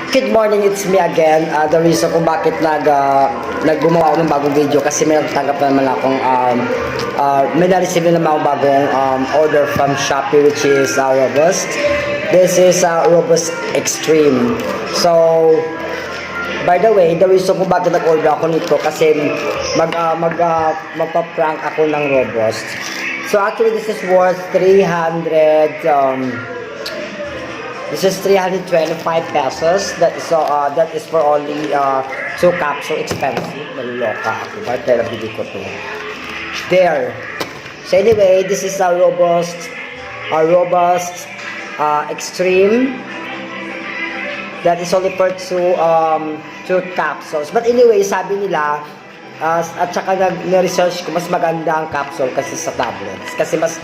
Good morning, it's me again. The reason kung bakit naggumawa ako ng bagong video kasi may nagtanggap na naman akong may na-receive na naman akong bagong order from Shopee, which is Robust. This is Robust Extreme. So, by the way, the reason kung bakit nag-order ako nito kasi magpa-prank ako ng Robust. So actually this is worth 300 this is 325 pesos. That is for only 2 cups. So expensive. Naloka ako. Bakit kaya nabili ko to? There. So anyway, this is a Robust Extreme. That is only for 2 capsules. But anyway, sabi nila at saka na-research ko, mas maganda ang capsule kasi sa tablets. Kasi mas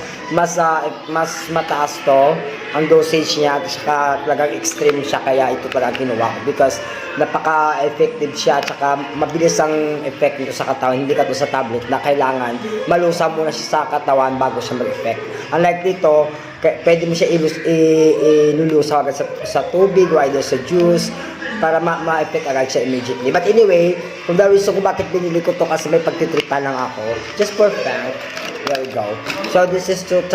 mataas to ang dosage niya at saka talagang extreme siya, kaya ito talaga ginawa ko because napaka-effective siya at saka mabilis ang effect nito sa katawan. Hindi ka to sa tablet na kailangan malusa muna siya sa katawan bago siya mag-effect. Unlike dito, pwede mo siya ilulusaw agad sa tubig o either sa juice para ma-effect agad siya immediately. But anyway, kung the reason kung bakit binili ko to kasi may pagtitripan lang ako. Just for fun. There we go. So this is 2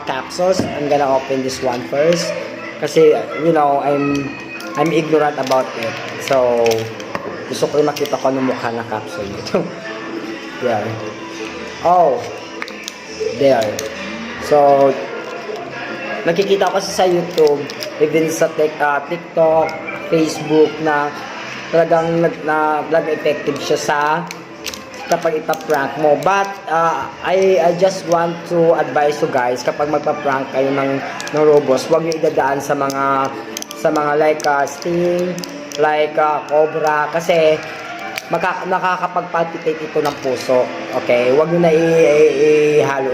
capsules. I'm gonna open this one first. Kasi, you know, I'm ignorant about it. So, gusto ko rin makita ko ano mukha na capsule nito. There. Oh. There. So, nakikita ko sa YouTube, even sa TikTok, Facebook na talagang effective siya sa kapag ipaprank mo. But I just want to advise you guys, kapag magpa-prank kayo ng Robust, huwag niyo idadaan sa mga like Sting, like Cobra, kasi nakakapag-palpitate ito ng puso. Okay, huwag niyo na ihalo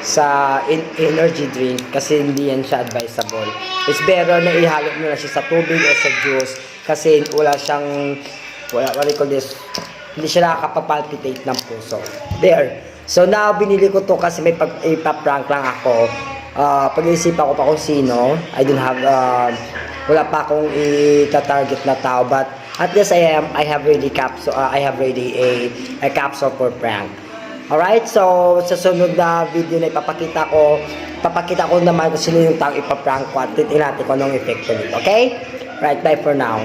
sa energy drink kasi hindi yan siya advisable. It's better na ihalo mo na siya sa tubig o sa juice kasi what do you call this? Hindi siya nakakapag-palpitate ng puso. There. So now, binili ko to kasi may ipaprank lang ako. Pag-iisipan ko pa kung sino. I don't have, wala pa akong ita-target na tao, but at least I have ready a capsule for prank. Alright, so sa sunod na video na papakita ko naman kung sino yung taong ipaprank ko at titignan natin kung anong epekto nito. Okay? Right, bye for now.